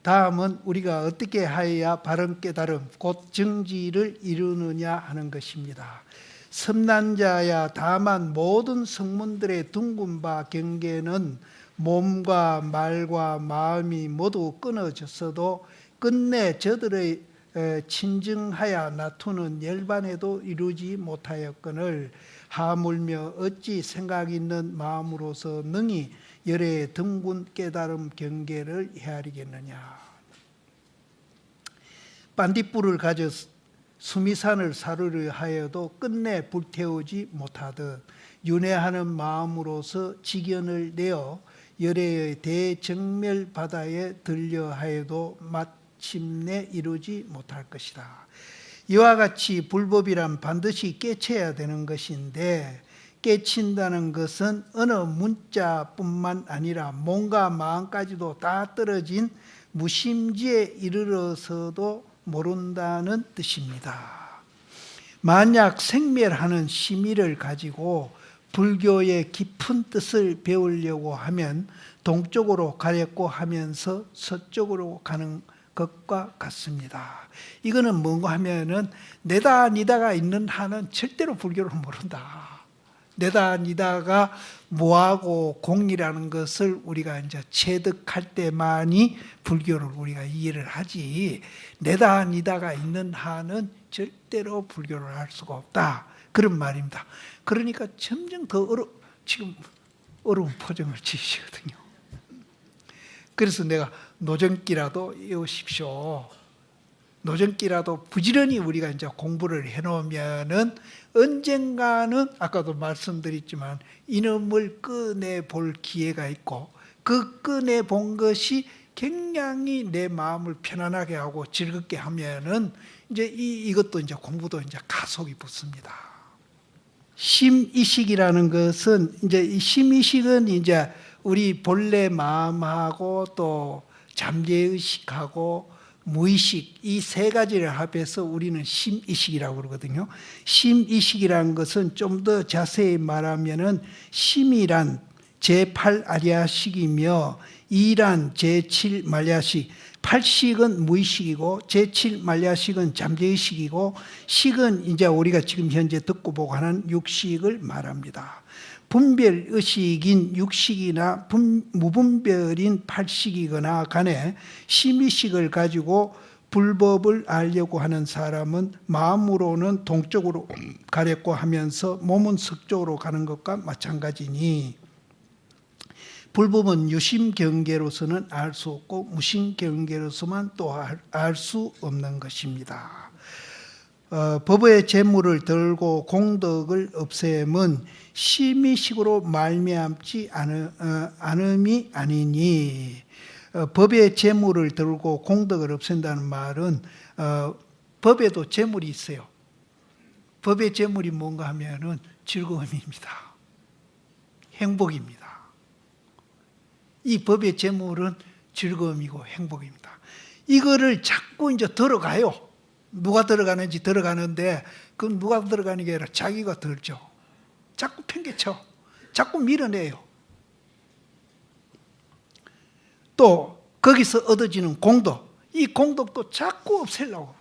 다음은 우리가 어떻게 하여야 바른 깨달음, 곧 정지를 이루느냐 하는 것입니다. 섬난자야 다만 모든 성문들의 둥근 바 경계는 몸과 말과 마음이 모두 끊어졌어도 끝내 저들의 친증하여 나투는 열반에도 이루지 못하였거늘 하물며 어찌 생각 있는 마음으로서 능히 열의 둥근 깨달음 경계를 헤아리겠느냐. 반딧불을 가져 수미산을 사르려 하여도 끝내 불태우지 못하듯 윤회하는 마음으로서 직연을 내어 열애의 대정멸 바다에 들려 하여도 마침내 이루지 못할 것이다. 이와 같이 불법이란 반드시 깨쳐야 되는 것인데 깨친다는 것은 어느 문자뿐만 아니라 몸과 마음까지도 다 떨어진 무심지에 이르러서도 모른다는 뜻입니다. 만약 생멸하는 심의를 가지고 불교의 깊은 뜻을 배우려고 하면 동쪽으로 가려고 하면서 서쪽으로 가는 것과 같습니다. 이거는 뭔가 하면은 내다 니다가 있는 한은 절대로 불교를 모른다. 내다 니다가 무하고 공이라는 것을 우리가 이제 체득할 때만이 불교를 우리가 이해를 하지, 내다 니다가 있는 한은 절대로 불교를 할 수가 없다. 그런 말입니다. 그러니까 점점 더 지금 어려운 포장을 지으시거든요. 그래서 내가 노정기라도 외우십시오. 노정기라도 부지런히 우리가 이제 공부를 해놓으면은 언젠가는 아까도 말씀드렸지만 이놈을 꺼내볼 기회가 있고, 그 꺼내본 것이 굉장히 내 마음을 편안하게 하고 즐겁게 하면은 이제 이것도 이제 공부도 이제 가속이 붙습니다. 심의식이라는 것은 이제 이 심의식은 이제 우리 본래 마음하고 또 잠재의식하고 무의식, 이 세 가지를 합해서 우리는 심의식이라고 그러거든요. 심의식이라는 것은 좀 더 자세히 말하면은 심이란 제8아리아식이며 이란 제7만리아식, 8식은 무의식이고 제7만리아식은 잠재의식이고 식은 이제 우리가 지금 현재 듣고 보고 하는 육식을 말합니다. 분별의식인 육식이나 무분별인 팔식이거나 간에 심의식을 가지고 불법을 알려고 하는 사람은 마음으로는 동쪽으로 가려고 하면서 몸은 서쪽으로 가는 것과 마찬가지니, 불법은 유심경계로서는 알 수 없고 무심경계로서만 또 알 수 없는 것입니다. 법의 재물을 들고 공덕을 없앰은 심의식으로 말미암지 않음이 아니니, 법의 재물을 들고 공덕을 없앤다는 말은 법에도 재물이 있어요. 법의 재물이 뭔가 하면은 즐거움입니다. 행복입니다. 이 법의 재물은 즐거움이고 행복입니다. 이거를 자꾸 이제 들어가요. 누가 들어가는지 들어가는데, 그건 누가 들어가는 게 아니라 자기가 들죠. 자꾸 팽개쳐. 자꾸 밀어내요. 또 거기서 얻어지는 공덕, 이 공덕도 자꾸 없애려고.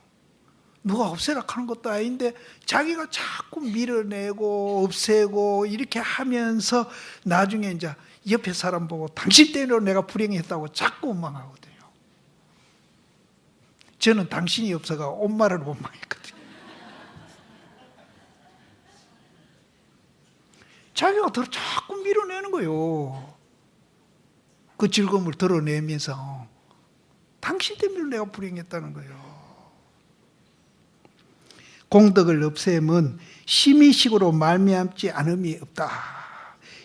누가 없애라 하는 것도 아닌데 자기가 자꾸 밀어내고 없애고 이렇게 하면서 나중에 이제 옆에 사람 보고 당신 때문에 내가 불행했다고 자꾸 원망하거든요. 저는 당신이 없어가 엄마를 원망했거든요. 자기가 자꾸 밀어내는 거예요. 그 즐거움을 드러내면서 당신 때문에 내가 불행했다는 거예요. 공덕을 없앰은 심의식으로 말미암지 않음이 없다.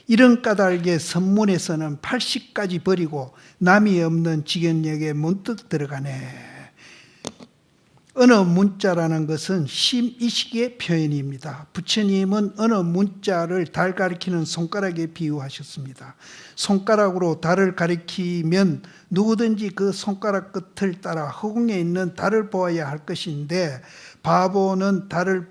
이런 까닭에 선문에서는 80까지 버리고 남이 없는 직연역에 문득 들어가네. 어느 문자라는 것은 심의식의 표현입니다. 부처님은 어느 문자를 달 가리키는 손가락에 비유하셨습니다. 손가락으로 달을 가리키면 누구든지 그 손가락 끝을 따라 허공에 있는 달을 보아야 할 것인데, 바보는 달을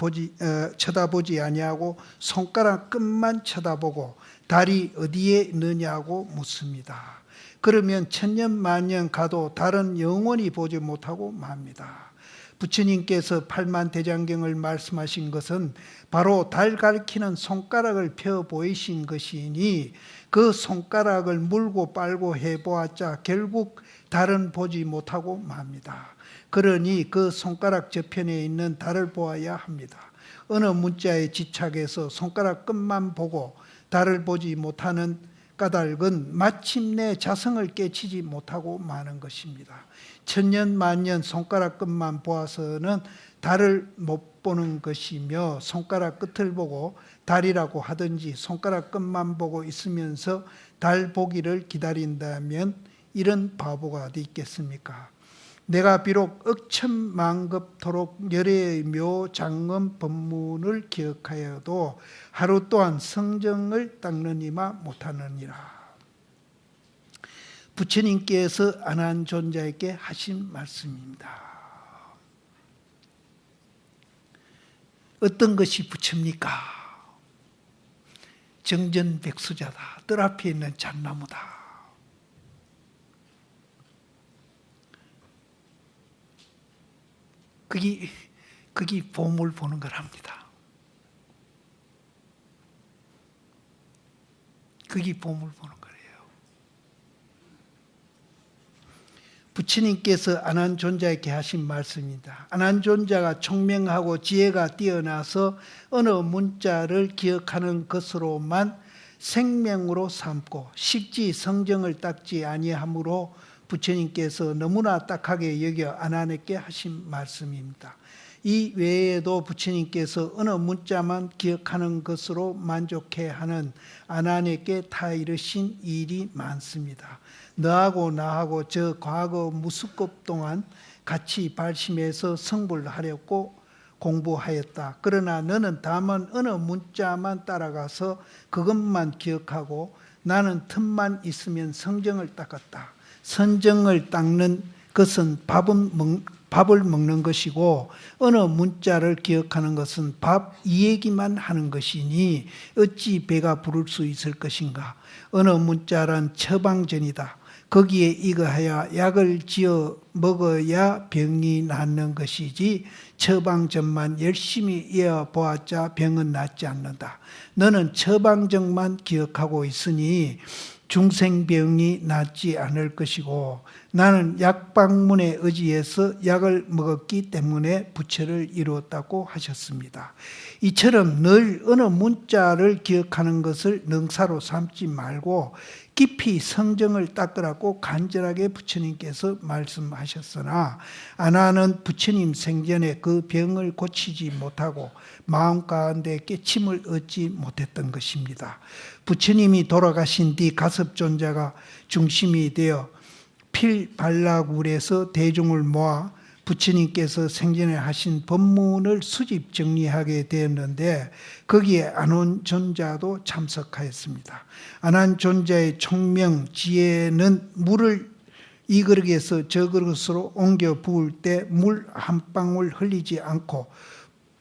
쳐다보지 아니하고 손가락 끝만 쳐다보고 달이 어디에 있느냐고 묻습니다. 그러면 천년 만년 가도 달은 영원히 보지 못하고 맙니다. 부처님께서 팔만대장경을 말씀하신 것은 바로 달 가리키는 손가락을 펴 보이신 것이니 그 손가락을 물고 빨고 해보았자 결국 달은 보지 못하고 맙니다. 그러니 그 손가락 저편에 있는 달을 보아야 합니다. 어느 문자에 집착해서 손가락 끝만 보고 달을 보지 못하는 까닭은 마침내 자성을 깨치지 못하고 마는 것입니다. 천년 만년 손가락 끝만 보아서는 달을 못 보는 것이며 손가락 끝을 보고 달이라고 하든지 손가락 끝만 보고 있으면서 달 보기를 기다린다면 이런 바보가 어디 있겠습니까? 내가 비록 억천만급토록 열애의 묘 장엄 법문을 기억하여도 하루 또한 성정을 닦느니마 못하느니라. 부처님께서 안한존자에게 하신 말씀입니다. 어떤 것이 부처입니까? 정전백수자다. 뜰 앞에 있는 잣나무다. 그게 보물 보는 거랍니다. 그게 보물 보는 거래요. 부처님께서 안한존자에게 하신 말씀입니다. 안한존자가 총명하고 지혜가 뛰어나서 어느 문자를 기억하는 것으로만 생명으로 삼고 식지 성정을 닦지 아니하므로 부처님께서 너무나 딱하게 여겨 안한에게 하신 말씀입니다. 이 외에도 부처님께서 어느 문자만 기억하는 것으로 만족해하는 안한에게 다 이르신 일이 많습니다. 너하고 나하고 저 과거 무수급 동안 같이 발심해서 성불하려고 공부하였다. 그러나 너는 다만 어느 문자만 따라가서 그것만 기억하고 나는 틈만 있으면 성정을 닦았다. 선정을 닦는 것은 밥을 먹는 것이고 어느 문자를 기억하는 것은 밥 이 얘기만 하는 것이니 어찌 배가 부를 수 있을 것인가. 어느 문자란 처방전이다. 거기에 이거하여 약을 지어 먹어야 병이 낫는 것이지 처방전만 열심히 이어보았자 병은 낫지 않는다. 너는 처방전만 기억하고 있으니 중생병이 낫지 않을 것이고 나는 약방문에 의지해서 약을 먹었기 때문에 부처를 이루었다고 하셨습니다. 이처럼 늘 어느 문자를 기억하는 것을 능사로 삼지 말고 깊이 성정을 닦으라고 간절하게 부처님께서 말씀하셨으나 안한은 부처님 생전에 그 병을 고치지 못하고 마음 가운데 깨침을 얻지 못했던 것입니다. 부처님이 돌아가신 뒤 가섭존자가 중심이 되어 필발라굴에서 대중을 모아 부처님께서 생전에 하신 법문을 수집 정리하게 되었는데 거기에 안한존자도 참석하였습니다. 안한존자의 총명 지혜는 물을 이 그릇에서 저 그릇으로 옮겨 부을 때 물 한 방울 흘리지 않고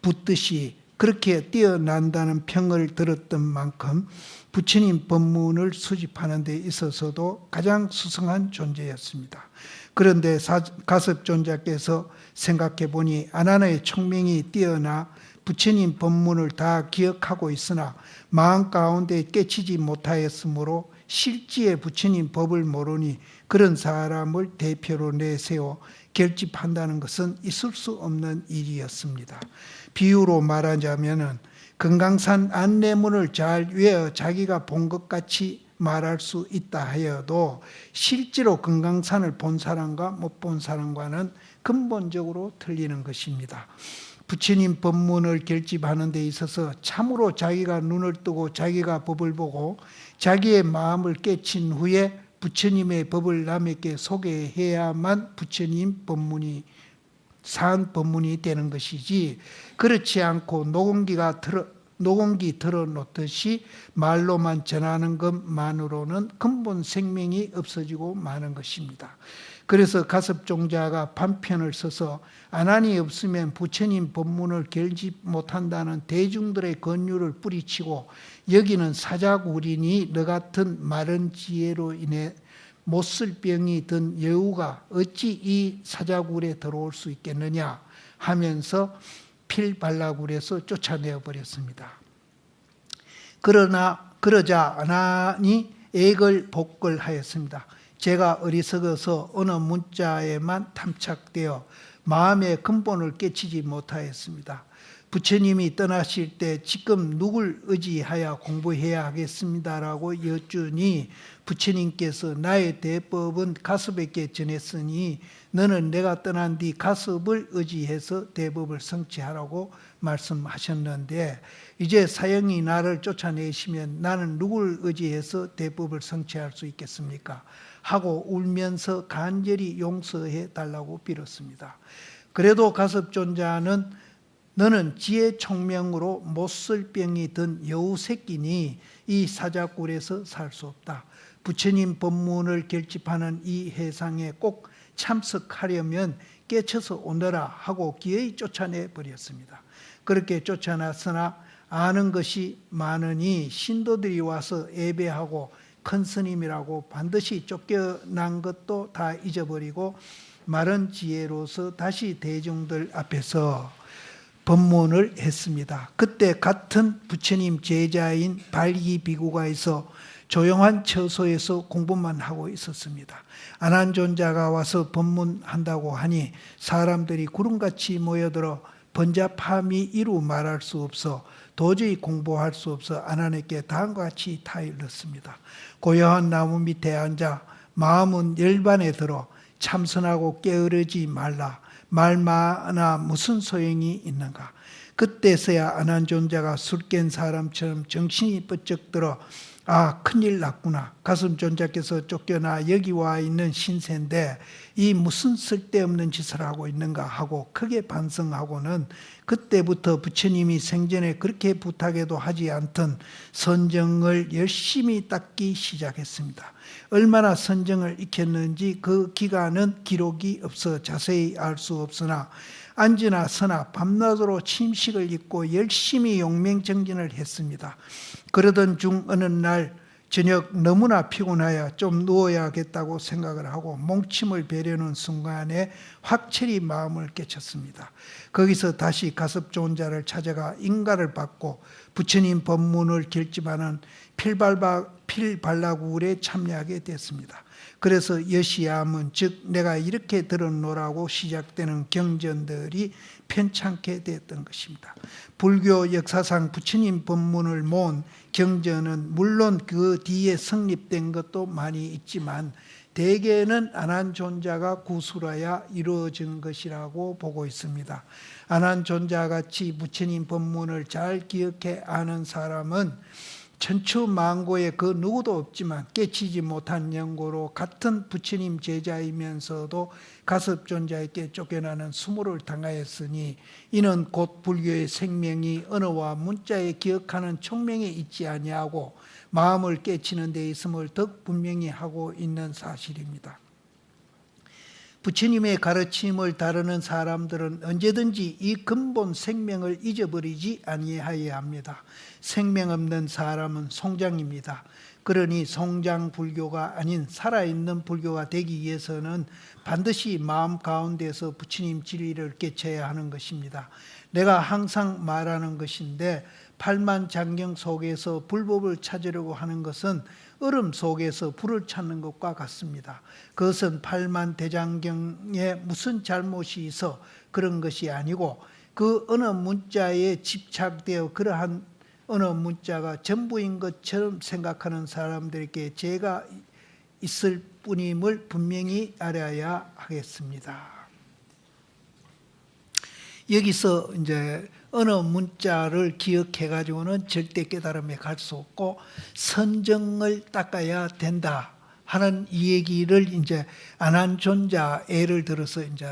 붓듯이 그렇게 뛰어난다는 평을 들었던 만큼 부처님 법문을 수집하는 데 있어서도 가장 수성한 존재였습니다. 그런데 가섭존자께서 생각해 보니 안한의 총명이 뛰어나 부처님 법문을 다 기억하고 있으나 마음 가운데 깨치지 못하였으므로 실지에 부처님 법을 모르니 그런 사람을 대표로 내세워 결집한다는 것은 있을 수 없는 일이었습니다. 비유로 말하자면 금강산 안내문을 잘 외워 자기가 본 것 같이 말할 수 있다 하여도 실제로 금강산을 본 사람과 못 본 사람과는 근본적으로 틀리는 것입니다. 부처님 법문을 결집하는 데 있어서 참으로 자기가 눈을 뜨고 자기가 법을 보고 자기의 마음을 깨친 후에 부처님의 법을 남에게 소개해야만 부처님 법문이 산 법문이 되는 것이지 그렇지 않고 녹음기 들어놓듯이 말로만 전하는 것만으로는 근본 생명이 없어지고 마는 것입니다. 그래서 가섭종자가 반편을 써서 안한이 없으면 부처님 법문을 결집 못한다는 대중들의 권유를 뿌리치고 여기는 사자구리니 너 같은 마른 지혜로 인해 못쓸 병이 든 여우가 어찌 이 사자굴에 들어올 수 있겠느냐 하면서 필발라굴에서 쫓아내어 버렸습니다. 그러자 아난이 애걸복걸하였습니다. 제가 어리석어서 어느 문자에만 탐착되어 마음의 근본을 깨치지 못하였습니다. 부처님이 떠나실 때 지금 누굴 의지하여 공부해야 하겠습니다라고 여쭈니 부처님께서 나의 대법은 가섭에게 전했으니 너는 내가 떠난 뒤 가섭을 의지해서 대법을 성취하라고 말씀하셨는데 이제 사형이 나를 쫓아내시면 나는 누굴 의지해서 대법을 성취할 수 있겠습니까? 하고 울면서 간절히 용서해 달라고 빌었습니다. 그래도 가섭존자는 너는 지혜 총명으로 못쓸 병이 든 여우 새끼니 이 사자굴에서 살 수 없다. 부처님 법문을 결집하는 이 회상에 꼭 참석하려면 깨쳐서 오너라 하고 기어이 쫓아내 버렸습니다. 그렇게 쫓아났으나 아는 것이 많으니 신도들이 와서 예배하고 큰 스님이라고 반드시 쫓겨난 것도 다 잊어버리고 마른 지혜로서 다시 대중들 앞에서 법문을 했습니다. 그때 같은 부처님 제자인 발기비구가 있어 조용한 처소에서 공부만 하고 있었습니다. 아난존자가 와서 법문한다고 하니 사람들이 구름같이 모여들어 번잡함이 이루 말할 수 없어 도저히 공부할 수 없어 아난에게 다음과 같이 타일렀습니다. 고요한 나무 밑에 앉아 마음은 열반에 들어 참선하고 게으르지 말라. 말 많아 무슨 소용이 있는가. 그때서야 아난존자가 술 깬 사람처럼 정신이 번쩍 들어 아 큰일 났구나. 가슴존자께서 쫓겨나 여기 와 있는 신세인데 이 무슨 쓸데없는 짓을 하고 있는가 하고 크게 반성하고는 그때부터 부처님이 생전에 그렇게 부탁해도 하지 않던 선정을 열심히 닦기 시작했습니다. 얼마나 선정을 익혔는지 그 기간은 기록이 없어 자세히 알 수 없으나 앉으나 서나 밤낮으로 침식을 입고 열심히 용맹정진을 했습니다. 그러던 중 어느 날 저녁 너무나 피곤하여 좀 누워야겠다고 생각을 하고 몽침을 베려는 순간에 확철이 마음을 깨쳤습니다. 거기서 다시 가섭존자를 찾아가 인가를 받고 부처님 법문을 결집하는 필발라굴에 참여하게 됐습니다. 그래서 여시야문 즉 내가 이렇게 들었노라고 시작되는 경전들이 편찮게 됐던 것입니다. 불교 역사상 부처님 법문을 모은 경전은 물론 그 뒤에 성립된 것도 많이 있지만 대개는 아난존자가 구술하여 이루어진 것이라고 보고 있습니다. 아난존자같이 부처님 법문을 잘 기억해 아는 사람은 천추만고에 그 누구도 없지만 깨치지 못한 연고로 같은 부처님 제자이면서도 가섭존자에게 쫓겨나는 수모를 당하였으니 이는 곧 불교의 생명이 언어와 문자에 기억하는 총명에 있지 아니하고 마음을 깨치는 데 있음을 더욱 분명히 하고 있는 사실입니다. 부처님의 가르침을 다루는 사람들은 언제든지 이 근본 생명을 잊어버리지 아니하여야 합니다. 생명 없는 사람은 송장입니다. 그러니 송장 불교가 아닌 살아있는 불교가 되기 위해서는 반드시 마음 가운데서 부처님 진리를 깨쳐야 하는 것입니다. 내가 항상 말하는 것인데 팔만장경 속에서 불법을 찾으려고 하는 것은 얼음 속에서 불을 찾는 것과 같습니다. 그것은 팔만대장경에 무슨 잘못이 있어 그런 것이 아니고 그 어느 문자에 집착되어 그러한 어느 문자가 전부인 것처럼 생각하는 사람들에게 죄가 있을 뿐임을 분명히 알아야 하겠습니다. 여기서 이제 어느 문자를 기억해 가지고는 절대 깨달음에 갈 수 없고 선정을 닦아야 된다 하는 이 얘기를 이제 아난존자 예를 들어서 이제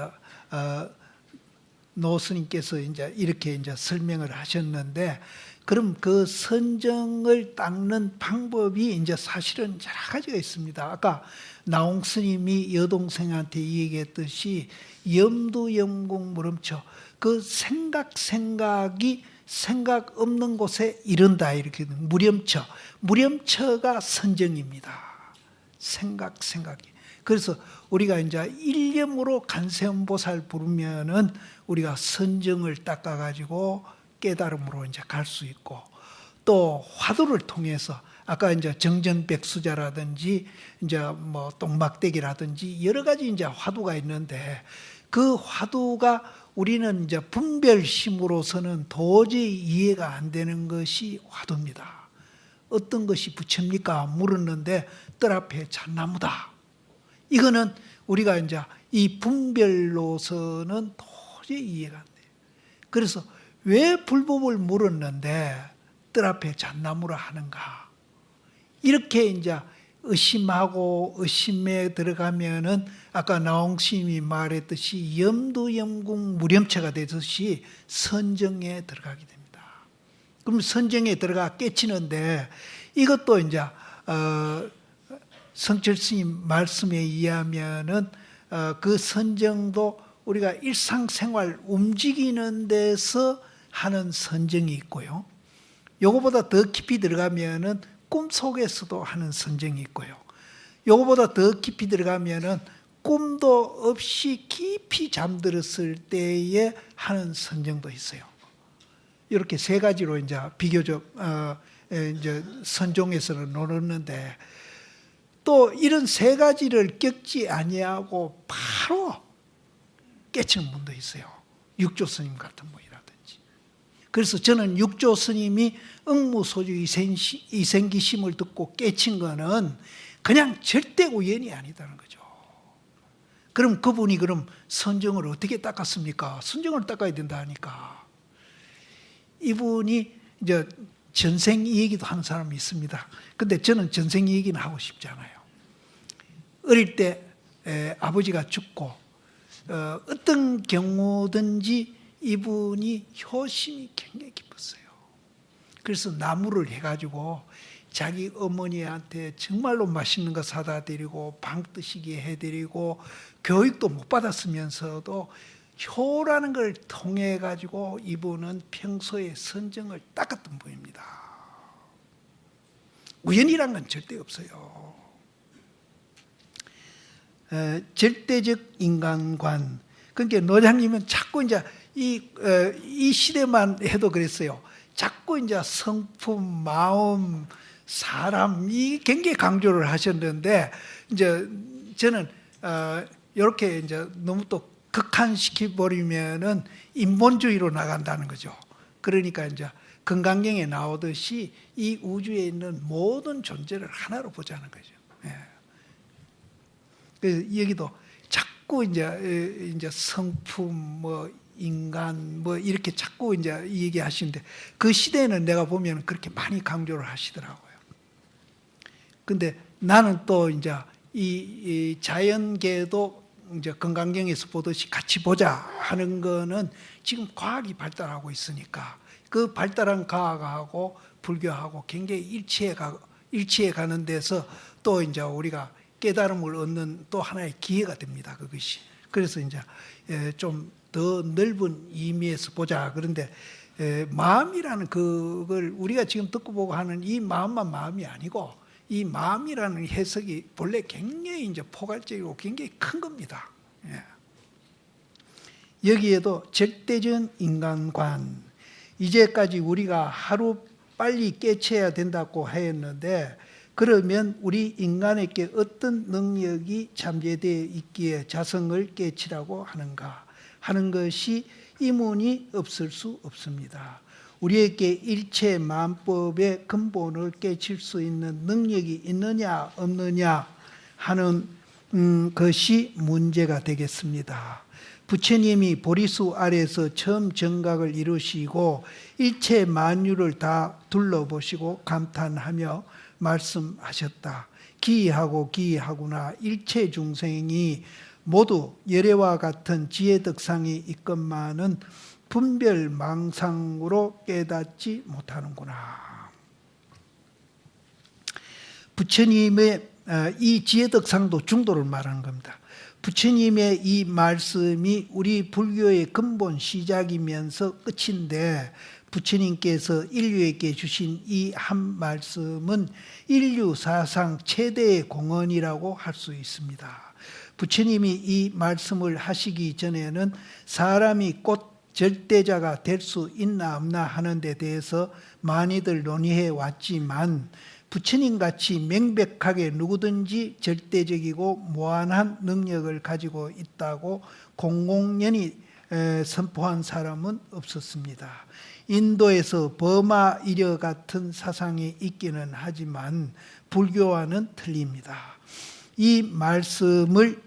노 스님께서 이제 이렇게 이제 설명을 하셨는데 그럼 그 선정을 닦는 방법이 이제 사실은 여러 가지가 있습니다. 아까 나홍 스님이 여동생한테 얘기했듯이 염두염공 무렴처 그 생각이 생각 없는 곳에 이른다 이렇게 무렴처가 선정입니다. 생각이. 그래서 우리가 이제 일념으로 관세음보살 부르면은 우리가 선정을 닦아가지고 깨달음으로 이제 갈 수 있고, 또 화두를 통해서 아까 이제 정전백수자라든지 이제 뭐 똥막대기라든지 여러 가지 이제 화두가 있는데, 그 화두가 우리는 이제 분별심으로서는 도저히 이해가 안 되는 것이 화두입니다. 어떤 것이 부처입니까? 물었는데 뜰 앞에 잣나무다. 이거는 우리가 이제 이 분별로서는 도저히 이해가 안 돼요. 그래서 왜 불법을 물었는데 뜰 앞에 잣나무라 하는가? 이렇게 이제 의심하고 의심에 들어가면은 아까 나홍스님이 말했듯이 염두염궁 무렴체가 되듯이 선정에 들어가게 됩니다. 그럼 선정에 들어가 깨치는데, 이것도 이제 성철 스님 말씀에 의하면은 그 선정도 우리가 일상생활 움직이는 데서 하는 선정이 있고요. 요거보다 더 깊이 들어가면은 꿈속에서도 하는 선정이 있고요. 요거보다 더 깊이 들어가면은 꿈도 없이 깊이 잠들었을 때에 하는 선정도 있어요. 이렇게 세 가지로 이제 비교적 이제 선종에서는 나눴는데, 또 이런 세 가지를 겪지 아니하고 바로 깨치는 분도 있어요. 육조 스님 같은 분이라든지. 그래서 저는 육조 스님이 응무소주 이생기심을 듣고 깨친 거는 그냥 절대 우연이 아니다는 거죠. 그럼 그분이 그럼 선정을 어떻게 닦았습니까? 선정을 닦아야 된다 하니까, 이분이 이제 전생 얘기도 하는 사람이 있습니다. 근데 저는 전생 얘기는 하고 싶지 않아요. 어릴 때 아버지가 죽고 어떤 경우든지 이분이 효심이 굉장히 깊었어요. 그래서 나무를 해가지고 자기 어머니한테 정말로 맛있는 거 사다 드리고 방 뜨시게 해드리고 교육도 못 받았으면서도 효라는 걸 통해 가지고 이분은 평소에 선정을 닦았던 분입니다. 우연이란 건 절대 없어요. 절대적 인간관. 그러니까 노장님은 자꾸 이제 이 시대만 해도 그랬어요. 자꾸 이제 성품, 마음, 사람 이 굉장히 강조를 하셨는데, 이제 저는 이렇게 이제 너무 또 극한시켜 버리면은 인본주의로 나간다는 거죠. 그러니까 이제 건강경에 나오듯이 이 우주에 있는 모든 존재를 하나로 보자는 거죠. 예. 그래서 여기도 자꾸 이제 성품, 뭐 인간, 뭐 이렇게 자꾸 이제 얘기하시는데, 그 시대에는 내가 보면 그렇게 많이 강조를 하시더라고요. 근데 나는 또 이제 이 자연계도 이제 건강경에서 보듯이 같이 보자 하는 거는 지금 과학이 발달하고 있으니까 그 발달한 과학하고 불교하고 굉장히 일치해 가는 데서 또 이제 우리가 깨달음을 얻는 또 하나의 기회가 됩니다. 그것이. 그래서 이제 좀 더 넓은 의미에서 보자. 그런데 마음이라는 그걸 우리가 지금 듣고 보고 하는 이 마음만 마음이 아니고, 이 마음이라는 해석이 본래 굉장히 이제 포괄적이고 굉장히 큰 겁니다. 예. 여기에도 절대적 인간관, 이제까지 우리가 하루 빨리 깨쳐야 된다고 했는데, 그러면 우리 인간에게 어떤 능력이 잠재되어 있기에 자성을 깨치라고 하는가 하는 것이 이문이 없을 수 없습니다. 우리에게 일체 만법의 근본을 깨칠 수 있는 능력이 있느냐 없느냐 하는 것이 문제가 되겠습니다. 부처님이 보리수 아래에서 처음 정각을 이루시고 일체 만유를 다 둘러보시고 감탄하며 말씀하셨다. 기이하고 기이하구나. 일체 중생이 모두 열애와 같은 지혜덕상이 있건만은 분별망상으로 깨닫지 못하는구나. 부처님의 이 지혜덕상도 중도를 말하는 겁니다. 부처님의 이 말씀이 우리 불교의 근본 시작이면서 끝인데, 부처님께서 인류에게 주신 이 한 말씀은 인류 사상 최대의 공헌이라고 할 수 있습니다. 부처님이 이 말씀을 하시기 전에는 사람이 곧 절대자가 될 수 있나 없나 하는 데 대해서 많이들 논의해 왔지만 부처님같이 명백하게 누구든지 절대적이고 무한한 능력을 가지고 있다고 공공연히 선포한 사람은 없었습니다. 인도에서 버마 이려 같은 사상이 있기는 하지만 불교와는 틀립니다. 이 말씀을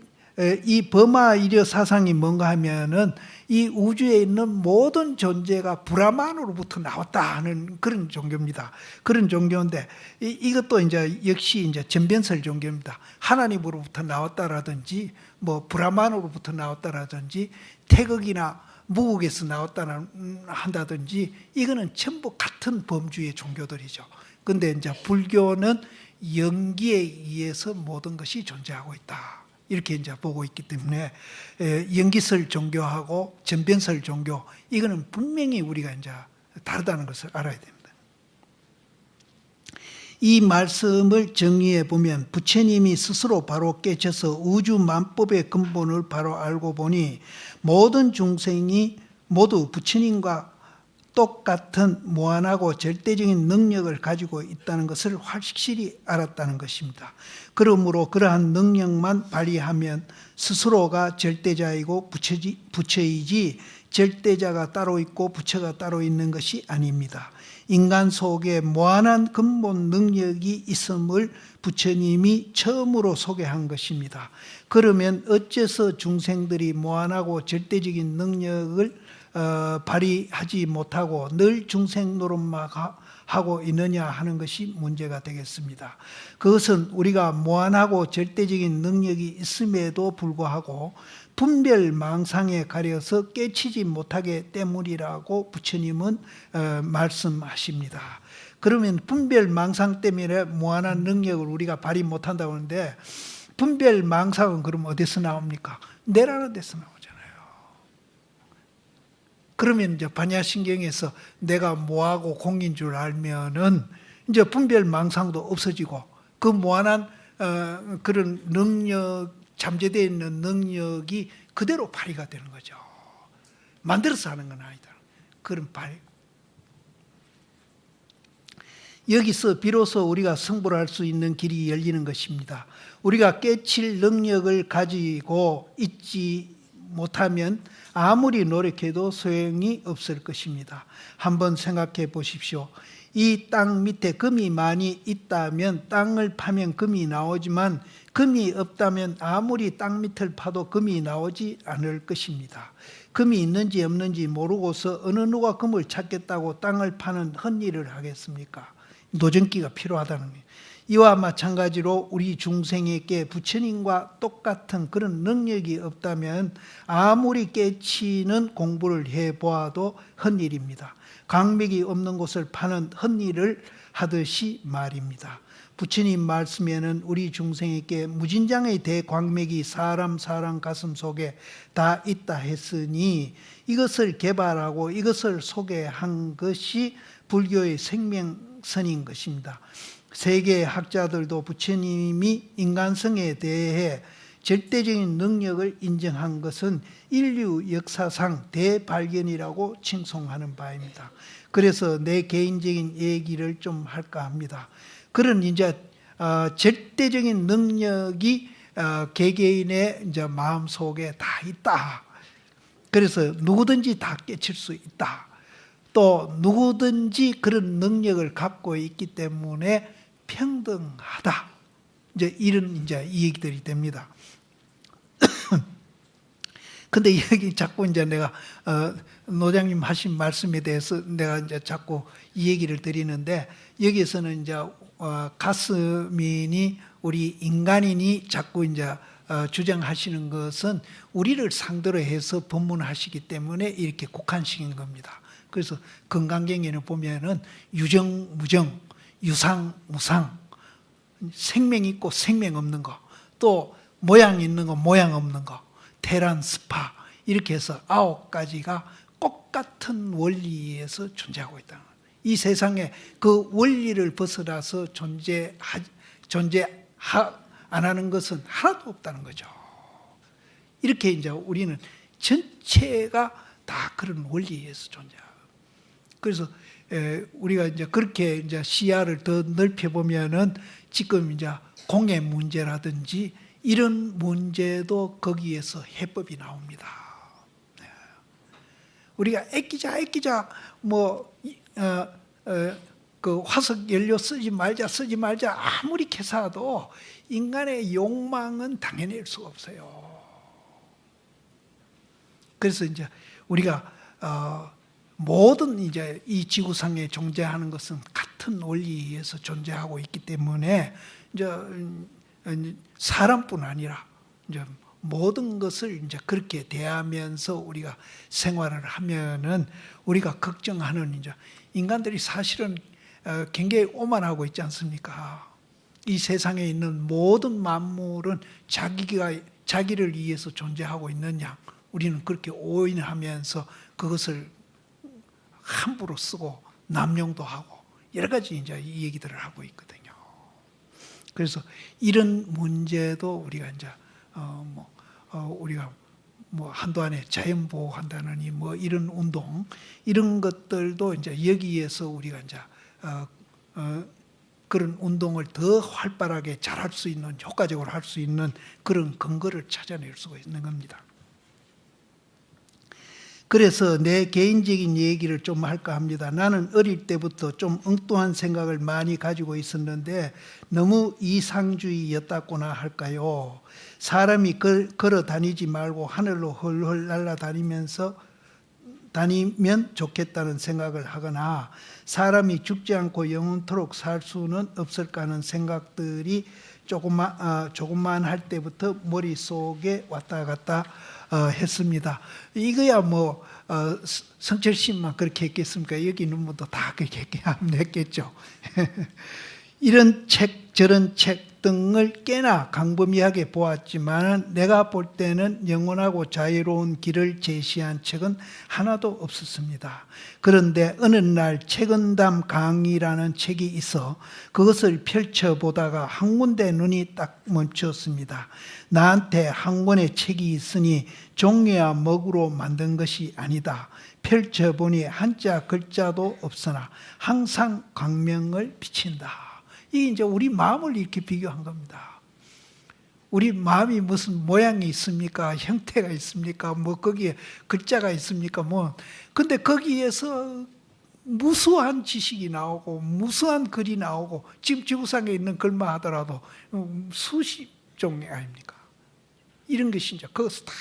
이 버마 이려 사상이 뭔가 하면은 이 우주에 있는 모든 존재가 브라만으로부터 나왔다 하는 그런 종교입니다. 그런 종교인데 이것도 이제 역시 이제 전변설 종교입니다. 하나님으로부터 나왔다라든지 뭐 브라만으로부터 나왔다라든지 태극이나 무국에서 나왔다 한다든지 이거는 전부 같은 범주의 종교들이죠. 근데 이제 불교는 연기에 의해서 모든 것이 존재하고 있다. 이렇게 이제 보고 있기 때문에 연기설 종교하고 전변설 종교 이거는 분명히 우리가 이제 다르다는 것을 알아야 됩니다. 이 말씀을 정리해 보면 부처님이 스스로 바로 깨쳐서 우주 만법의 근본을 바로 알고 보니 모든 중생이 모두 부처님과 똑같은 무한하고 절대적인 능력을 가지고 있다는 것을 확실히 알았다는 것입니다. 그러므로 그러한 능력만 발휘하면 스스로가 절대자이고 부처이지 절대자가 따로 있고 부처가 따로 있는 것이 아닙니다. 인간 속에 무한한 근본 능력이 있음을 부처님이 처음으로 소개한 것입니다. 그러면 어째서 중생들이 무한하고 절대적인 능력을 발휘하지 못하고 늘 중생 노릇만 하고 있느냐 하는 것이 문제가 되겠습니다. 그것은 우리가 무한하고 절대적인 능력이 있음에도 불구하고 분별망상에 가려서 깨치지 못하기 때문이라고 부처님은 말씀하십니다. 그러면 분별망상 때문에 무한한 능력을 우리가 발휘 못한다고 하는데 분별망상은 그럼 어디서 나옵니까? 내라는 데서 나옵니다. 그러면 이제 반야신경에서 내가 뭐하고 공인 줄 알면은 이제 분별망상도 없어지고 그 무한한 그런 능력, 잠재되어 있는 능력이 그대로 발휘가 되는 거죠. 만들어서 하는 건 아니다. 그런 발휘. 여기서 비로소 우리가 승부를 할 수 있는 길이 열리는 것입니다. 우리가 깨칠 능력을 가지고 있지 못하면 아무리 노력해도 소용이 없을 것입니다. 한번 생각해 보십시오. 이 땅 밑에 금이 많이 있다면 땅을 파면 금이 나오지만 금이 없다면 아무리 땅 밑을 파도 금이 나오지 않을 것입니다. 금이 있는지 없는지 모르고서 어느 누가 금을 찾겠다고 땅을 파는 헛일을 하겠습니까? 노전기가 필요하다는 거예요. 이와 마찬가지로 우리 중생에게 부처님과 똑같은 그런 능력이 없다면 아무리 깨치는 공부를 해보아도 헛일입니다. 광맥이 없는 곳을 파는 헛일을 하듯이 말입니다. 부처님 말씀에는 우리 중생에게 무진장의 대광맥이 사람 가슴 속에 다 있다 했으니 이것을 개발하고 이것을 소개한 것이 불교의 생명선인 것입니다. 세계 학자들도 부처님이 인간성에 대해 절대적인 능력을 인정한 것은 인류 역사상 대발견이라고 칭송하는 바입니다. 그래서 내 개인적인 얘기를 좀 할까 합니다. 그런 이제 절대적인 능력이 개개인의 이제 마음 속에 다 있다. 그래서 누구든지 다 깨칠 수 있다. 또 누구든지 그런 능력을 갖고 있기 때문에 평등하다. 이제 이런 이제 얘기들이 됩니다. 근데 여기 자꾸 이제 내가 노장님 하신 말씀에 대해서 내가 이제 자꾸 이 얘기를 드리는데 여기서는 이제 가스민이 우리 인간인이 자꾸 이제 주장하시는 것은 우리를 상대로 해서 법문하시기 때문에 이렇게 국한시킨 겁니다. 그래서 건강경에는 보면은 유정, 무정, 유상, 무상, 생명 있고 생명 없는 거, 또 모양 있는 거, 모양 없는 거, 테란, 스파 이렇게 해서 9가지가 똑같은 원리에서 존재하고 있다는 거예요. 이 세상에 그 원리를 벗어나서 안 하는 것은 하나도 없다는 거죠. 이렇게 이제 우리는 전체가 다 그런 원리에서 존재하고. 그래서 우리가 이제 그렇게 이제 시야를 더 넓혀 보면은 지금 이제 공해 문제라든지 이런 문제도 거기에서 해법이 나옵니다. 우리가 애끼자 그 화석 연료 쓰지 말자 아무리 캐사도 인간의 욕망은 당해낼 수가 없어요. 그래서 이제 우리가 모든 이제 이 지구상에 존재하는 것은 같은 원리에서 존재하고 있기 때문에 이제 사람뿐 아니라 이제 모든 것을 이제 그렇게 대하면서 우리가 생활을 하면은 우리가 걱정하는 이제 인간들이 사실은 굉장히 오만하고 있지 않습니까? 이 세상에 있는 모든 만물은 자기를 위해서 존재하고 있느냐? 우리는 그렇게 오인하면서 그것을 함부로 쓰고 남용도 하고 여러 가지 이제 이 얘기들을 하고 있거든요. 그래서 이런 문제도 우리가 이제 우리가 한동안에 자연 보호한다느니 이런 운동 이런 것들도 이제 여기에서 우리가 이제 그런 운동을 더 활발하게 잘할 수 있는 효과적으로 할 수 있는 그런 근거를 찾아낼 수가 있는 겁니다. 그래서 내 개인적인 얘기를 좀 할까 합니다. 나는 어릴 때부터 좀 엉뚱한 생각을 많이 가지고 있었는데 너무 이상주의였다고나 할까요? 사람이 걸어 다니지 말고 하늘로 헐헐 날아다니면 좋겠다는 생각을 하거나 사람이 죽지 않고 영원토록 살 수는 없을까 하는 생각들이 조금만 할 때부터 머릿속에 왔다 갔다 했습니다. 이거야 성철 씨만 그렇게 했겠습니까? 여기 있는 분도 다 그렇게 했겠죠. 이런 책 저런 책 등을 꽤나 광범위하게 보았지만 내가 볼 때는 영원하고 자유로운 길을 제시한 책은 하나도 없었습니다. 그런데 어느 날 책은담 강의라는 책이 있어 그것을 펼쳐보다가 한 군데 눈이 딱 멈췄습니다. 나한테 한 권의 책이 있으니 종이와 먹으로 만든 것이 아니다. 펼쳐보니 한자 글자도 없으나 항상 광명을 비친다. 이게 이제 우리 마음을 이렇게 비교한 겁니다. 우리 마음이 무슨 모양이 있습니까? 형태가 있습니까? 거기에 글자가 있습니까? 근데 거기에서 무수한 지식이 나오고 무수한 글이 나오고 지금 지구상에 있는 글만 하더라도 수십 종이 아닙니까? 이런 것이 이제 거기서 다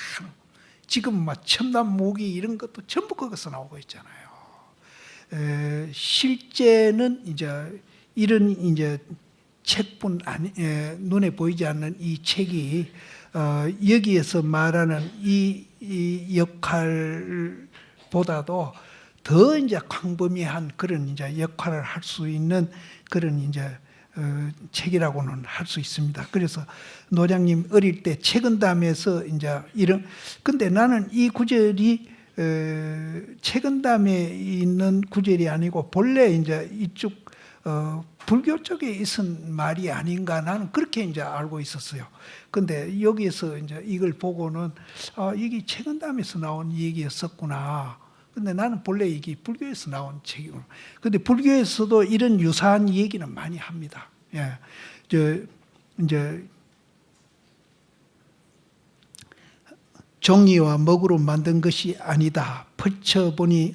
지금 첨단 무기 이런 것도 전부 거기서 나오고 있잖아요. 실제는 이제 이런 이제 책뿐 눈에 보이지 않는 이 책이 여기에서 말하는 이 역할보다도 더 이제 광범위한 그런 이제 역할을 할 수 있는 그런 이제 책이라고는 할 수 있습니다. 그래서 노장님 어릴 때 책은담에서 이제 근데 나는 이 구절이 책은담에 있는 구절이 아니고 본래 이제 이쪽 불교 쪽에 있은 말이 아닌가 나는 그렇게 이제 알고 있었어요. 근데 여기에서 이제 이걸 보고는 이게 책은담에서 나온 얘기였었구나. 근데 나는 본래 이게 불교에서 나온 책이고. 근데 불교에서도 이런 유사한 얘기는 많이 합니다. 예. 이제 종이와 먹으로 만든 것이 아니다. 펼쳐보니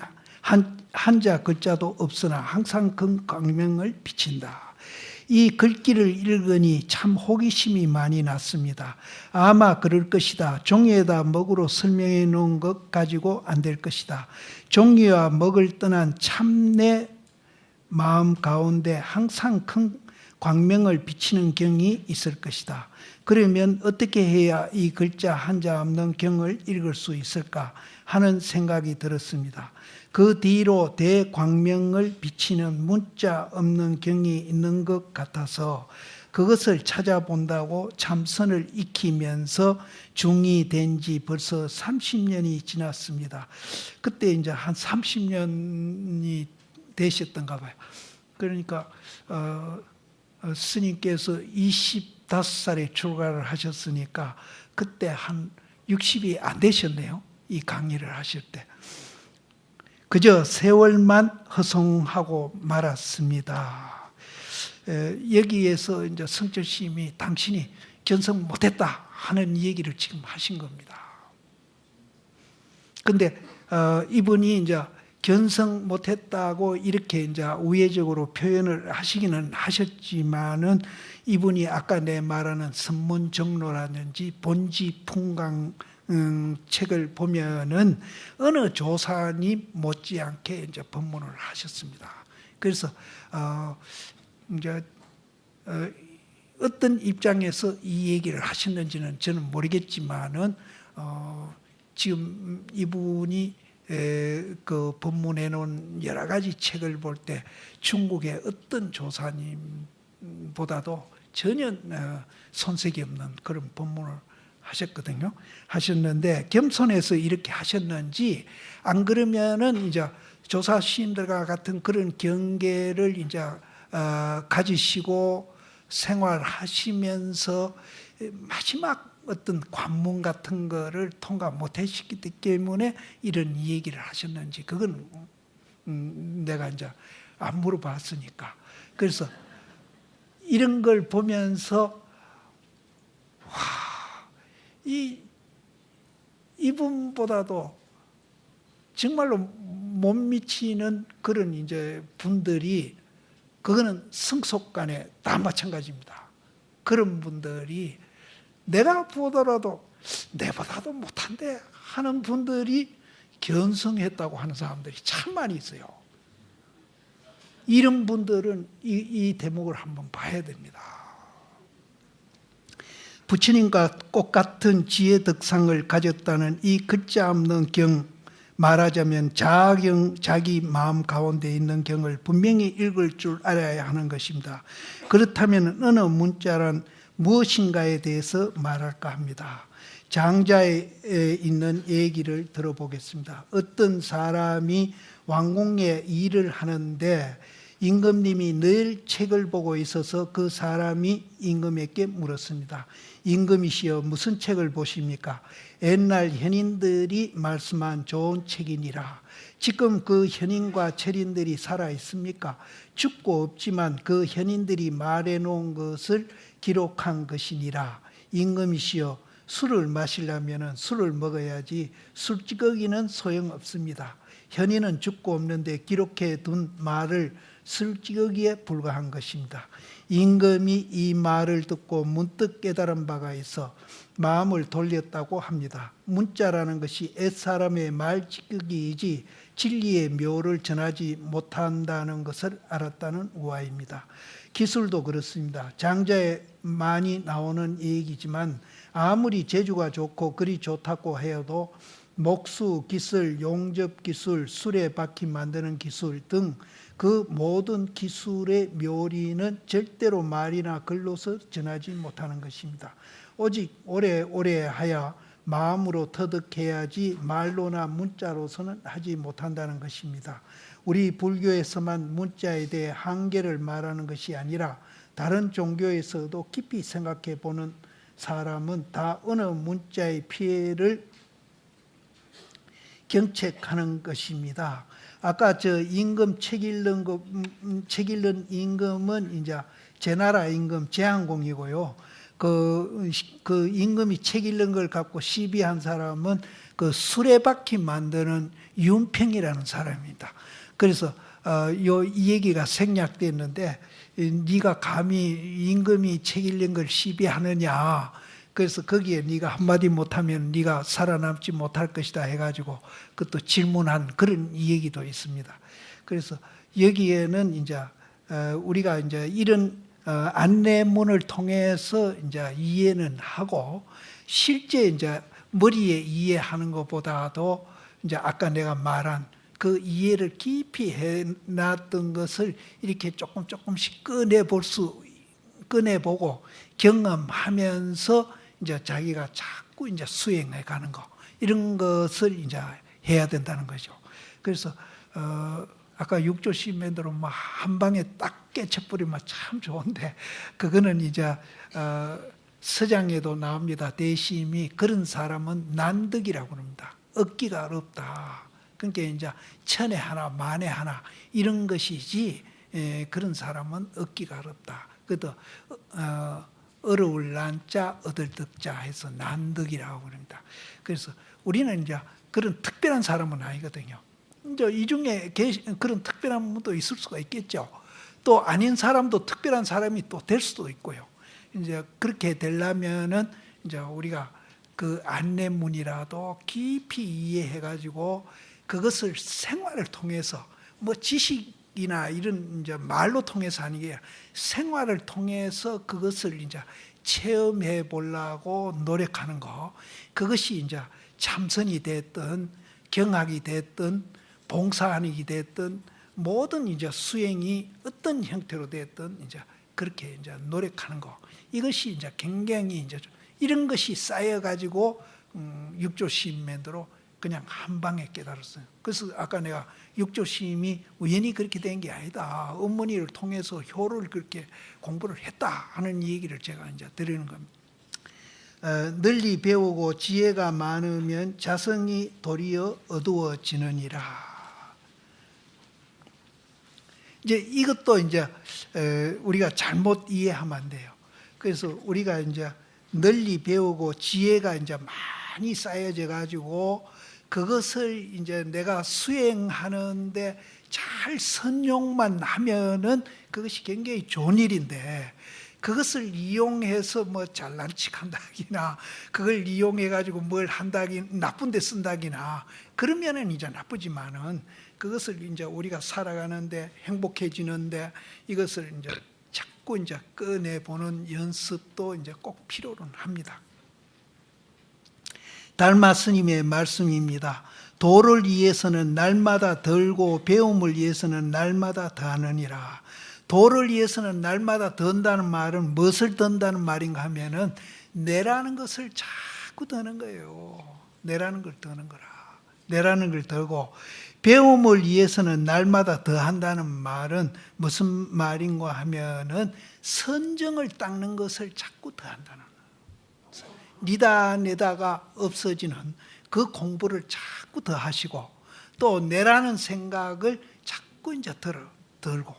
한자 글자도 없으나 항상 그 광명을 비친다. 이 글귀를 읽으니 참 호기심이 많이 났습니다. 아마 그럴 것이다. 종이에다 먹으로 설명해 놓은 것 가지고 안 될 것이다. 종이와 먹을 떠난 참 내 마음 가운데 항상 큰 광명을 비치는 경이 있을 것이다. 그러면 어떻게 해야 이 글자 한자 없는 경을 읽을 수 있을까 하는 생각이 들었습니다. 그 뒤로 대광명을 비치는 문자 없는 경이 있는 것 같아서 그것을 찾아본다고 참선을 익히면서 중이 된 지 벌써 30년이 지났습니다. 그때 이제 한 30년이 되셨던가 봐요. 그러니까 스님께서 25살에 출가를 하셨으니까 그때 한 60이 안 되셨네요. 이 강의를 하실 때. 그저 세월만 허송하고 말았습니다. 여기에서 이제 성철 스님이 당신이 견성 못했다 하는 얘기를 지금 하신 겁니다. 근데 이분이 이제 견성 못했다고 이렇게 이제 우회적으로 표현을 하시기는 하셨지만은 이분이 아까 내 말하는 선문정로라든지 본지풍강 책을 보면은 어느 조사님 못지않게 이제 법문을 하셨습니다. 그래서 이제 어떤 입장에서 이 얘기를 하셨는지는 저는 모르겠지만은 지금 이분이 그 법문해 놓은 여러 가지 책을 볼 때 중국의 어떤 조사님보다도 전혀 손색이 없는 그런 법문을 하셨거든요. 하셨는데 겸손해서 이렇게 하셨는지 안 그러면은 이제 조사 스님들과 같은 그런 경계를 이제 가지시고 생활하시면서 마지막 어떤 관문 같은 거를 통과 못 하셨기 때문에 이런 얘기를 하셨는지 그건 내가 이제 안 물어봤으니까. 그래서 이런 걸 보면서 이분보다도 정말로 못 미치는 그런 이제 분들이 그거는 성속간에 다 마찬가지입니다. 그런 분들이 내가 보더라도 내보다도 못한데 하는 분들이 견성했다고 하는 사람들이 참 많이 있어요. 이런 분들은 이 대목을 한번 봐야 됩니다. 부처님과 똑같은 지혜 덕상을 가졌다는 이 글자 없는 경, 말하자면 자기 마음 가운데 있는 경을 분명히 읽을 줄 알아야 하는 것입니다. 그렇다면 어느 문자란 무엇인가에 대해서 말할까 합니다. 장자에 있는 얘기를 들어보겠습니다. 어떤 사람이 왕궁에 일을 하는데 임금님이 늘 책을 보고 있어서 그 사람이 임금에게 물었습니다. 임금이시여 무슨 책을 보십니까? 옛날 현인들이 말씀한 좋은 책이니라. 지금 그 현인과 철인들이 살아 있습니까? 죽고 없지만 그 현인들이 말해 놓은 것을 기록한 것이니라. 임금이시여 술을 마시려면 술을 먹어야지 술찌꺼기는 소용없습니다. 현인은 죽고 없는데 기록해 둔 말을 술찌꺼기에 불과한 것입니다. 임금이 이 말을 듣고 문득 깨달은 바가 있어 마음을 돌렸다고 합니다. 문자라는 것이 옛사람의 말찌꺼기이지 진리의 묘를 전하지 못한다는 것을 알았다는 우화입니다. 기술도 그렇습니다. 장자에 많이 나오는 얘기지만 아무리 재주가 좋고 글이 좋다고 해도 목수 기술, 용접 기술, 수레바퀴 만드는 기술 등 그 모든 기술의 묘리는 절대로 말이나 글로서 전하지 못하는 것입니다. 오직 오래오래 하여 마음으로 터득해야지 말로나 문자로서는 하지 못한다는 것입니다. 우리 불교에서만 문자에 대해 한계를 말하는 것이 아니라 다른 종교에서도 깊이 생각해 보는 사람은 다 어느 문자의 피해를 경책하는 것입니다. 아까 저 임금 책 읽는 임금은 이제 제나라 임금 제한공이고요. 그 임금이 책 읽는 걸 갖고 시비한 사람은 그 수레바퀴 만드는 윤평이라는 사람입니다. 그래서 이 얘기가 생략됐는데 네가 감히 임금이 책 읽는 걸 시비하느냐. 그래서 거기에 네가 한마디 못하면 네가 살아남지 못할 것이다 해가지고 그것도 질문한 그런 얘기도 있습니다. 그래서 여기에는 이제 우리가 이제 이런 안내문을 통해서 이제 이해는 하고 실제 이제 머리에 이해하는 것보다도 이제 아까 내가 말한 그 이해를 깊이 해놨던 것을 이렇게 조금씩 꺼내 볼 수 꺼내보고 경험하면서 이제 자기가 자꾸 이제 수행해 가는 거, 이런 것을 이제 해야 된다는 거죠. 그래서 아까 육조심면도로 막 한 방에 딱 깨쳐버리면 참 좋은데, 그거는 이제 서장에도 나옵니다. 대심이 그런 사람은 난득이라고 합니다. 얻기가 어렵다. 그러니까 이제 천에 하나, 만에 하나 이런 것이지, 그런 사람은 얻기가 어렵다. 그것도 어려울 난자, 얻을 득자 해서 난득이라고 합니다. 그래서 우리는 이제 그런 특별한 사람은 아니거든요. 이제 이 중에 그런 특별한 분도 있을 수가 있겠죠. 또 아닌 사람도 특별한 사람이 또 될 수도 있고요. 이제 그렇게 되려면은 이제 우리가 그 안내문이라도 깊이 이해해가지고 그것을 생활을 통해서, 뭐 지식이나 이런 이제 말로 통해서 하는 게 생활을 통해서 그것을 이제 체험해 보려고 노력하는 거, 그것이 이제 참선이 됐든 경학이 됐든 봉사하기 됐든 모든 이제 수행이 어떤 형태로 됐든 이제 그렇게 이제 노력하는 거, 이것이 이제 굉장히 이제 이런 것이 쌓여가지고 육조심면도로 그냥 한 방에 깨달았어요. 그래서 아까 내가 육조심이 우연히 그렇게 된 게 아니다, 어머니를 통해서 효를 그렇게 공부를 했다 하는 얘기를 제가 이제 드리는 겁니다. 널리 배우고 지혜가 많으면 자성이 도리어 어두워지느니라. 이제 이것도 이제 우리가 잘못 이해하면 안 돼요. 그래서 우리가 이제 널리 배우고 지혜가 이제 많이 쌓여져 가지고 그것을 이제 내가 수행하는데 잘 선용만 하면은 그것이 굉장히 좋은 일인데, 그것을 이용해서 뭐 잘난 척한다기나 그걸 이용해 가지고 뭘 한다기, 나쁜 데 쓴다기나 그러면은 이제 나쁘지만은, 그것을 이제 우리가 살아가는데 행복해지는데 이것을 이제 자꾸 이제 꺼내 보는 연습도 이제 꼭 필요는 합니다. 달마 스님의 말씀입니다. 도를 위해서는 날마다 덜고 배움을 위해서는 날마다 더하느니라. 도를 위해서는 날마다 든다는 말은 무엇을 든다는 말인가 하면은 내라는 것을 자꾸 드는 거예요. 내라는 걸 드는 거라. 내라는 걸 들고, 배움을 위해서는 날마다 더한다는 말은 무슨 말인가 하면은 선정을 닦는 것을 자꾸 더한다는 거예요. 니다 내다가 없어지는 그 공부를 자꾸 더 하시고, 또 내라는 생각을 자꾸 이제 들고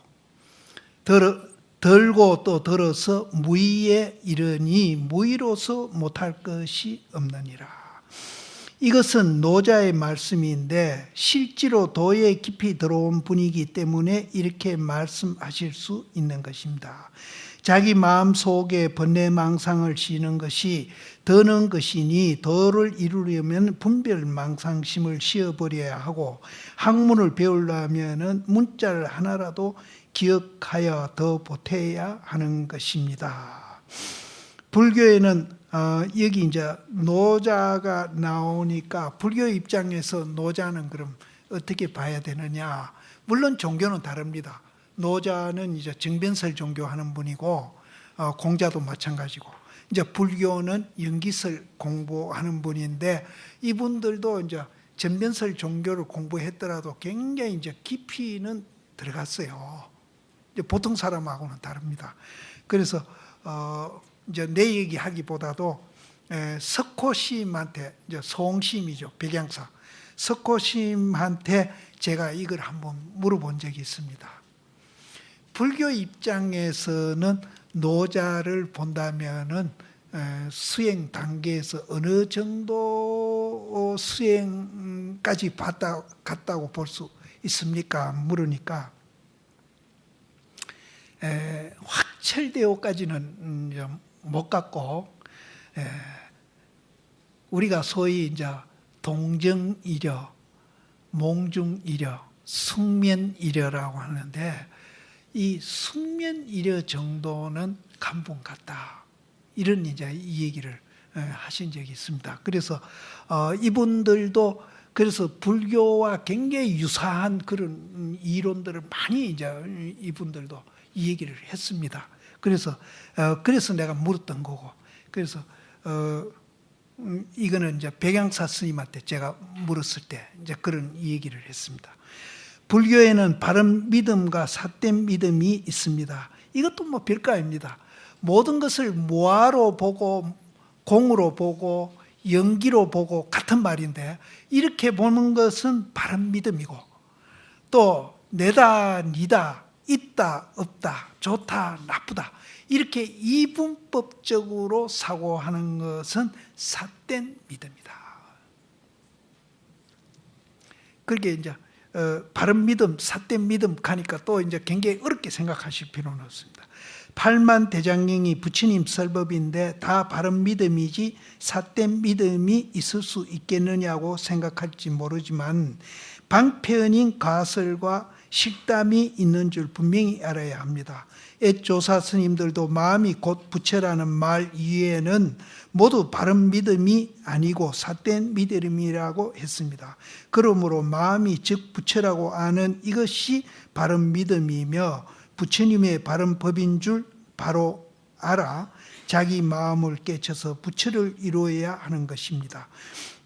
또 들어서 무의에 이르니 무의로서 못할 것이 없느니라. 이것은 노자의 말씀인데 실제로 도에 깊이 들어온 분이기 때문에 이렇게 말씀하실 수 있는 것입니다. 자기 마음속에 번뇌망상을 씌는 것이 더는 것이니 도를 이루려면 분별망상심을 씌워버려야 하고, 학문을 배우려면 문자를 하나라도 기억하여 더 보태야 하는 것입니다. 불교에는 여기 이제 노자가 나오니까 불교 입장에서 노자는 그럼 어떻게 봐야 되느냐? 물론 종교는 다릅니다. 노자는 이제 정변설 종교 하는 분이고, 공자도 마찬가지고, 이제 불교는 연기설 공부하는 분인데, 이분들도 이제 정변설 종교를 공부했더라도 굉장히 이제 깊이는 들어갔어요. 이제 보통 사람하고는 다릅니다. 그래서 이제 내 얘기하기보다도 석호심한테, 이제 송심이죠, 백양사 석호심한테 제가 이걸 한번 물어본 적이 있습니다. 불교 입장에서는 노자를 본다면은 수행 단계에서 어느 정도 수행까지 갔다고 볼 수 있습니까? 물으니까 확철대오까지는 못 갔고, 우리가 소위 이제 동정이려, 몽중이려, 숙면이려라고 하는데, 이 숙면이려 정도는 감봉 같다, 이런 이제 이 얘기를 하신 적이 있습니다. 그래서 이분들도 그래서 불교와 굉장히 유사한 그런 이론들을 많이 이제 이분들도 이 얘기를 했습니다. 그래서 내가 물었던 거고. 그래서 이거는 이제 백양사 스님한테 제가 물었을 때 이제 그런 얘기를 했습니다. 불교에는 바른 믿음과 삿된 믿음이 있습니다. 이것도 뭐 별거 아닙니다. 모든 것을 무아로 보고 공으로 보고 연기로 보고 같은 말인데, 이렇게 보는 것은 바른 믿음이고, 또 내다 니다, 있다 없다, 좋다 나쁘다, 이렇게 이분법적으로 사고하는 것은 삿된 믿음이다. 그렇게 이제 바른 믿음, 삿된 믿음 가니까 또 이제 굉장히 어렵게 생각하실 필요는 없습니다. 팔만 대장경이 부처님 설법인데 다 바른 믿음이지 삿된 믿음이 있을 수 있겠느냐고 생각할지 모르지만, 방편인 가설과 식담이 있는 줄 분명히 알아야 합니다. 엣조사 스님들도 마음이 곧 부처라는 말 이외에는 모두 바른 믿음이 아니고 삿된 믿음이라고 했습니다. 그러므로 마음이 즉 부처라고 아는 이것이 바른 믿음이며 부처님의 바른 법인 줄 바로 알아 자기 마음을 깨쳐서 부처를 이루어야 하는 것입니다.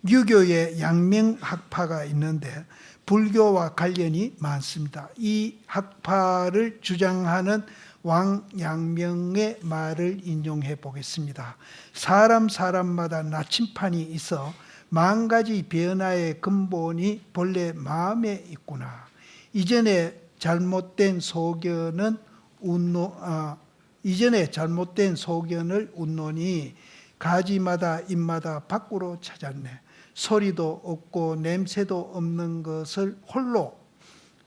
유교에 양명학파가 있는데 불교와 관련이 많습니다. 이 학파를 주장하는 왕양명의 말을 인용해 보겠습니다. 사람마다 나침판이 있어 만 가지 변화의 근본이 본래 마음에 있구나. 이전에 잘못된 소견을 웃노니 가지마다 입마다 밖으로 찾았네. 소리도 없고 냄새도 없는 것을 홀로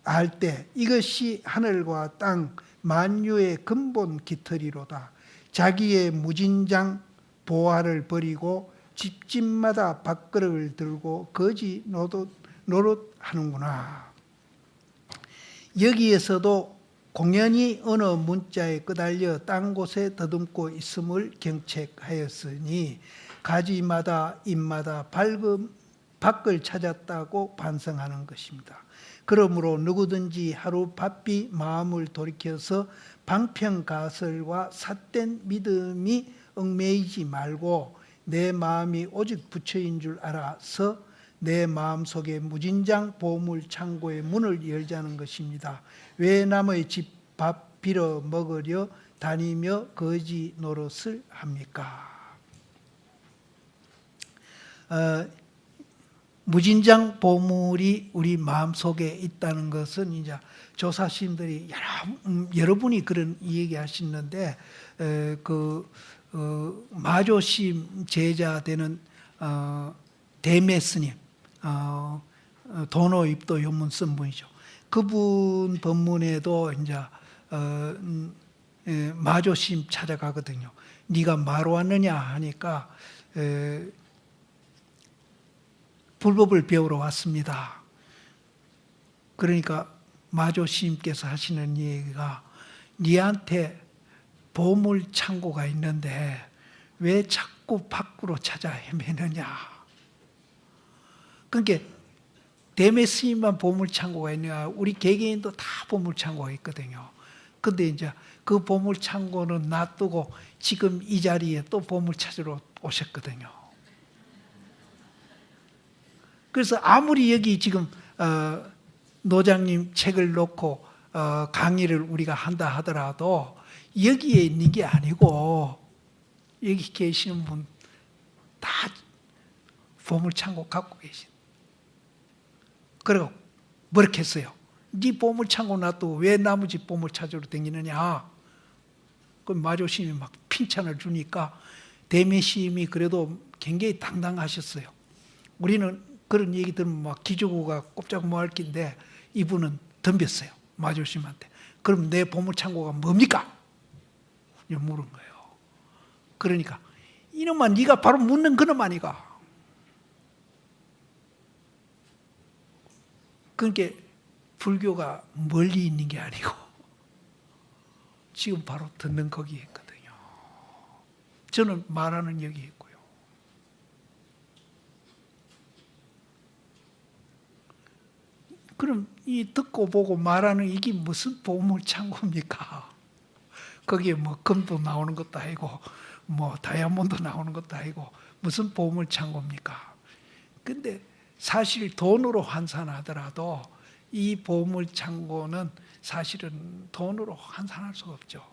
알 때 이것이 하늘과 땅 만유의 근본 깃털이로다. 자기의 무진장 보화를 버리고 집집마다 밥그릇을 들고 거지 노릇하는구나. 여기에서도 공연히 어느 문자에 끄달려 딴 곳에 더듬고 있음을 경책하였으니 가지마다 입마다 밖을 찾았다고 반성하는 것입니다. 그러므로 누구든지 하루 바삐 마음을 돌이켜서 방편가설과 삿된 믿음이 얽매이지 말고 내 마음이 오직 부처인 줄 알아서 내 마음속에 무진장 보물창고의 문을 열자는 것입니다. 왜 남의 집 밥 빌어 먹으려 다니며 거지 노릇을 합니까? 무진장 보물이 우리 마음속에 있다는 것은 이제 조사스님들이 여러분이 그런 얘기하시는데, 마조심 제자 되는 대매스님, 도노입도 요문 쓴 분이죠. 그분 법문에도 이제 마조심 찾아가거든요. 네가 마로 왔느냐 하니까 불법을 배우러 왔습니다. 그러니까 마조스님께서 하시는 얘기가, 네한테 보물 창고가 있는데 왜 자꾸 밖으로 찾아 헤매느냐. 그러니까 대매스님만 보물 창고가 있냐, 우리 개개인도 다 보물 창고가 있거든요. 근데 이제 그 보물 창고는 놔두고 지금 이 자리에 또 보물 찾으러 오셨거든요. 그래서 아무리 여기 지금 노장님 책을 놓고 강의를 우리가 한다 하더라도 여기에 있는 게 아니고 여기 계시는 분 다 보물창고 갖고 계신. 그리고 뭐렇게 했어요? 네 보물창고 놔두고 왜 나머지 보물 찾으러 다니느냐. 그럼 마조심이 막 핀찬을 주니까 대매심이 그래도 굉장히 당당하셨어요. 우리는 그런 얘기 들으면 막 기저구가 꼼짝 못할 긴데 이분은 덤볐어요. 마조심한테. 그럼 내 보물창고가 뭡니까? 물은 거예요. 그러니까 이놈아, 네가 바로 묻는 그놈 아니가. 그러니까 불교가 멀리 있는 게 아니고 지금 바로 듣는 거기에 있거든요. 저는 말하는 여기 있고요. 그럼 이 듣고 보고 말하는 이게 무슨 보물창고입니까? 거기에 뭐 금도 나오는 것도 아니고 뭐 다이아몬드 나오는 것도 아니고 무슨 보물 창고입니까? 근데 사실 돈으로 환산하더라도 이 보물 창고는 사실은 돈으로 환산할 수가 없죠.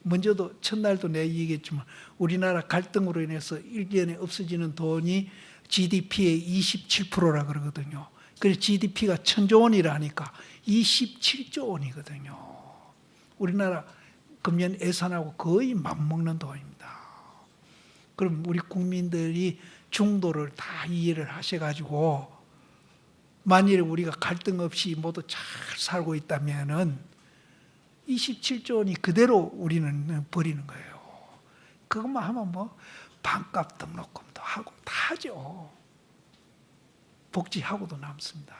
먼저도 첫날도 내가 얘기했지만 우리나라 갈등으로 인해서 1년에 없어지는 돈이 GDP의 27%라 그러거든요. 그래서 GDP가 1000조 원이라니까 27조 원이거든요. 우리나라 금년 예산하고 거의 맞먹는 돈입니다. 그럼 우리 국민들이 중도를 다 이해를 하셔가지고 만일에 우리가 갈등 없이 모두 잘 살고 있다면은 27조 원이 그대로 우리는 버리는 거예요. 그것만 하면 뭐 반값 등록금도 하고 다 하죠. 복지하고도 남습니다.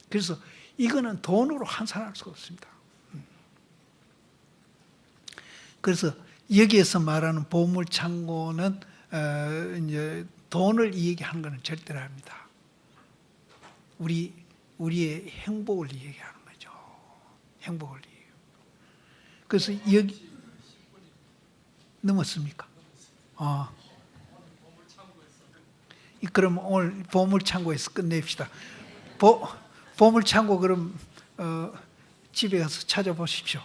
그래서 이거는 돈으로 환산할 수가 없습니다. 그래서 여기에서 말하는 보물창고는 이제 돈을 이야기하는 것은 절대로 아닙니다. 우리의 행복을 얘기하는 거죠. 행복을 얘기해요. 그래서 여기 넘었습니까? 그럼 오늘 보물창고에서 끝냅시다. 보물창고 그럼 집에 가서 찾아보십시오.